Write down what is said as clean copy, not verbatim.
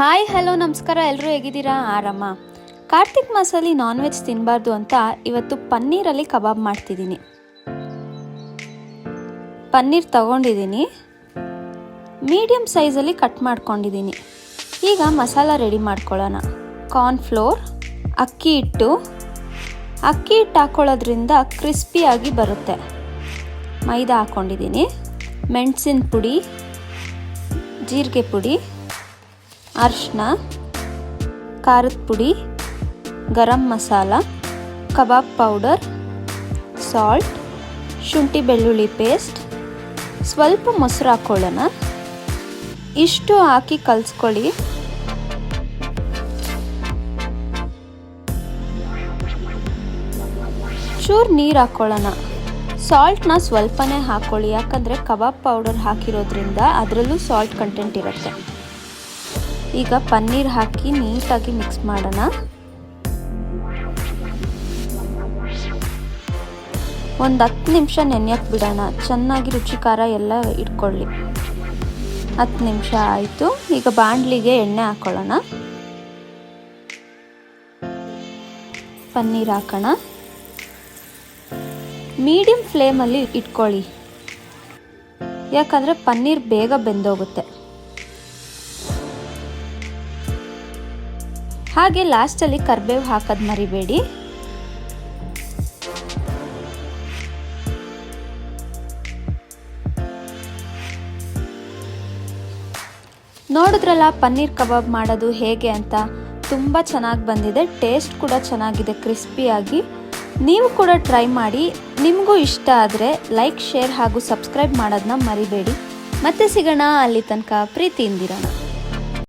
Hi hello ನಮಸ್ಕಾರ, ಎಲ್ಲರೂ ಹೇಗಿದ್ದೀರಾ? ಆರಾಮ. ಕಾರ್ತಿಕ್ ಮಾಸಲ್ಲಿ ನಾನ್ ವೆಜ್ ತಿನ್ನಬಾರ್ದು ಅಂತ ಇವತ್ತು ಪನ್ನೀರಲ್ಲಿ ಕಬಾಬ್ ಮಾಡ್ತಿದ್ದೀನಿ. ಪನ್ನೀರ್ ತಗೊಂಡಿದ್ದೀನಿ, ಮೀಡಿಯಮ್ ಸೈಜಲ್ಲಿ ಕಟ್ ಮಾಡ್ಕೊಂಡಿದ್ದೀನಿ. ಈಗ ಮಸಾಲ ರೆಡಿ ಮಾಡ್ಕೊಳ್ಳೋಣ. ಕಾರ್ನ್ಫ್ಲೋರ್, ಅಕ್ಕಿ ಹಿಟ್ಟು ಹಾಕೊಳ್ಳೋದ್ರಿಂದ ಕ್ರಿಸ್ಪಿಯಾಗಿ ಬರುತ್ತೆ. ಮೈದಾ ಹಾಕ್ಕೊಂಡಿದ್ದೀನಿ, ಮೆಣಸಿನ ಪುಡಿ, ಜೀರಿಗೆ ಪುಡಿ, ಅರಿಶಿನ, ಖಾರದ ಪುಡಿ, garam masala, kebab powder, salt, ಶುಂಠಿ ಬೆಳ್ಳುಳ್ಳಿ ಪೇಸ್ಟ್, ಸ್ವಲ್ಪ ಮೊಸರು ಹಾಕ್ಕೊಳ್ಳೋಣ. ಇಷ್ಟು ಹಾಕಿ ಕಲಿಸ್ಕೊಳ್ಳಿ. ಚೂರು ನೀರು ಹಾಕ್ಕೊಳ್ಳೋಣ. ಸಾಲ್ಟ್ನ ಸ್ವಲ್ಪನೇ ಹಾಕ್ಕೊಳ್ಳಿ, ಯಾಕಂದರೆ ಕಬಾಬ್ ಪೌಡರ್ ಹಾಕಿರೋದ್ರಿಂದ ಅದರಲ್ಲೂ ಸಾಲ್ಟ್ ಕಂಟೆಂಟ್ ಇರುತ್ತೆ. ಈಗ ಪನ್ನೀರ್ ಹಾಕಿ ನೀಟಾಗಿ ಮಿಕ್ಸ್ ಮಾಡೋಣ. ಒಂದು 10 ನಿಮಿಷ ನೆನೆಯಕ್ಕೆ ಬಿಡೋಣ, ಚೆನ್ನಾಗಿ ರುಚಿ ಖಾರ ಎಲ್ಲ ಇಟ್ಕೊಳ್ಳಿ. 10 ನಿಮಿಷ ಆಯಿತು. ಈಗ ಬಾಣಲಿಗೆ ಎಣ್ಣೆ ಹಾಕ್ಕೊಳ್ಳೋಣ. ಪನ್ನೀರ್ ಹಾಕೋಣ. ಮೀಡಿಯಂ ಫ್ಲೇಮಲ್ಲಿ ಇಟ್ಕೊಳ್ಳಿ, ಯಾಕಂದರೆ ಪನ್ನೀರ್ ಬೇಗ ಬೆಂದೋಗುತ್ತೆ. ಹಾಗೆ ಲಾಸ್ಟಲ್ಲಿ ಕರಿಬೇವು ಹಾಕೋದು ಮರಿಬೇಡಿ. ನೋಡಿದ್ರಲ್ಲ ಪನ್ನೀರ್ ಕಬಾಬ್ ಮಾಡೋದು ಹೇಗೆ ಅಂತ. ತುಂಬ ಚೆನ್ನಾಗಿ ಬಂದಿದೆ, ಟೇಸ್ಟ್ ಕೂಡ ಚೆನ್ನಾಗಿದೆ, ಕ್ರಿಸ್ಪಿಯಾಗಿ. ನೀವು ಕೂಡ ಟ್ರೈ ಮಾಡಿ. ನಿಮಗೂ ಇಷ್ಟ ಆದರೆ ಲೈಕ್, ಶೇರ್ ಹಾಗೂ ಸಬ್ಸ್ಕ್ರೈಬ್ ಮಾಡೋದನ್ನ ಮರಿಬೇಡಿ. ಮತ್ತೆ ಸಿಗೋಣ, ಅಲ್ಲಿ ತನಕ ಪ್ರೀತಿಯಿಂದಿರೋಣ.